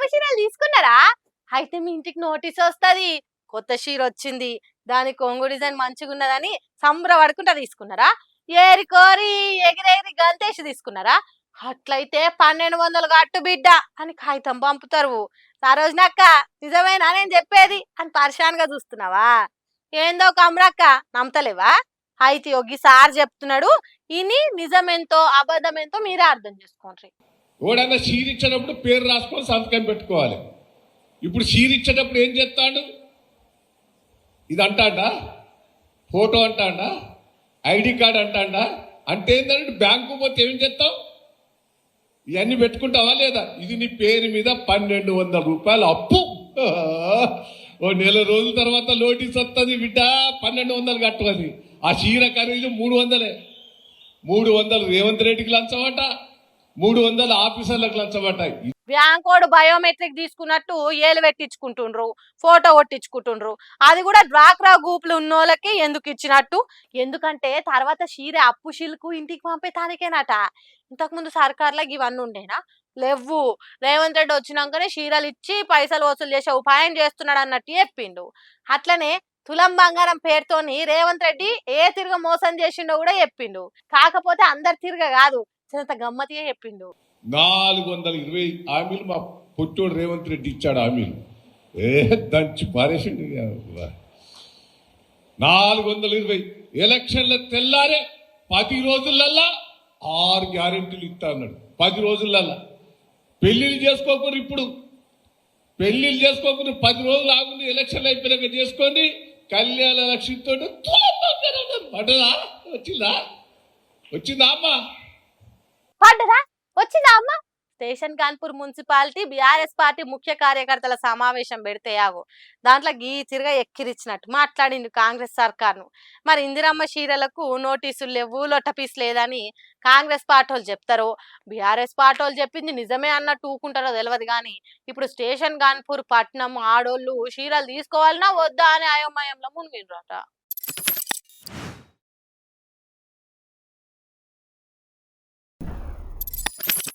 ఇందిరమ్మ చీరలు తీసుకున్నారా? అయితే మీ ఇంటికి నోటీస్ వస్తది. కొత్త చీర వచ్చింది, దాని కొంగు డిజైన్ మంచిగున్నదని సంబరపడుకుంటా తీసుకున్నారా? ఏరి కోరి ఎగిరెగిరి గంతేసి తీసుకున్నారా? అట్లయితే 1200 కట్టు బిడ్డ అని కాగితం పంపుతారు. సరోజనక్క, నిజమేనా నేను చెప్పేది అని పరిశాన్గా చూస్తున్నావా? ఏందో కమరక్క, నమ్మతలేవా? అయితే ఒక్కసారి చెప్తున్నాడు, ఇని నిజమెంతో అబద్ధమెంతో మీరే అర్థం చేసుకోండి. ఓడన్నా చీర ఇచ్చేటప్పుడు పేరు రాసుకొని సంతకం పెట్టుకోవాలి. ఇప్పుడు చీర ఇచ్చేటప్పుడు ఏం చేస్తాడు? ఇది అంటాడా, ఫోటో అంటాడా, ఐడి కార్డు అంటాడా? అంటే ఏంటంటే బ్యాంకు పోతే ఏం చేస్తావు? ఇవన్నీ పెట్టుకుంటావా లేదా? ఇది నీ పేరు మీద 1200 రూపాయలు అప్పు. ఓ నెల రోజుల తర్వాత నోటీస్ వస్తుంది, బిడ్డ 1200 కట్టవని. ఆ చీర ఖరీదు 300. 300 రేవంత్ రెడ్డికి లంచమట, 300 ఆఫీసర్లకు లంచమట. బ్యాంకోడు బయోమెట్రిక్ తీసుకున్నట్టు ఏలు పెట్టించుకుంటుండ్రు, ఫోటో కొట్టించుకుంటుండ్రు. అది కూడా డ్వాక్రా గ్రూపులు ఉన్నోళ్ళకి ఎందుకు ఇచ్చినట్టు? ఎందుకంటే తర్వాత చీర అప్పు షిల్కు ఇంటికి పంపేతానికేనట. ఇంతకుముందు సర్కార్లకు ఇవన్నీ ఉండేనా? లేవు. రేవంత్ రెడ్డి వచ్చినాకనే చీరలు ఇచ్చి పైసలు వసూలు చేసే ఉపాయం చేస్తున్నాడు అన్నట్టు చెప్పిండు. అట్లనే తులం బంగారం పేరుతోని రేవంత్ రెడ్డి ఏ తిరగ మోసం చేసిండో కూడా చెప్పిండు. కాకపోతే అందరి తిరగ కాదు, చిన్న గమ్మతిగా చెప్పిండు. 420 హామీలు మా పుట్టోడు రేవంత్ రెడ్డి ఇచ్చాడు. హామీలు దంచి పారేసిండు. 420 ఎలక్షన్ల తెల్లారే 10 రోజులల్లా 6 గ్యారెంటీలు ఇస్తా అన్నాడు. 10 రోజులల్లా పెళ్లిళ్ళు చేసుకోకుండా, ఇప్పుడు పెళ్లిళ్ళు చేసుకోకుండా 10 రోజులు ఆగుండి ఎలక్షన్లు అయిపోయాక చేసుకోండి. కళ్యాణ లక్ష్మితో పడ్డదా? వచ్చిందా అమ్మ? పడ్డదా? వచ్చిందా అమ్మ? Station Kanpur municipality BRS party ముఖ్య కార్యకర్తల సమావేశం పెడితే ఆగు, దాంట్లో గీ చిరగా ఎక్కిరిచ్చినట్టు మాట్లాడిండు కాంగ్రెస్ సర్కార్ను. మరి ఇందిరమ్మ చీరలకు నోటీసులు లేవు, లొట్టపీస్ లేదని కాంగ్రెస్ పార్టీ వాళ్ళు చెప్తారో, బీఆర్ఎస్ పార్టీ వాళ్ళు చెప్పింది నిజమే అన్నట్టు ఊకుంటారో తెలియదు. కానీ ఇప్పుడు స్టేషన్ కాన్పూర్ పట్నం ఆడోళ్ళు చీరలు తీసుకోవాలన్నా వద్దా అని అయోమయంలో మునిగిండ్రట.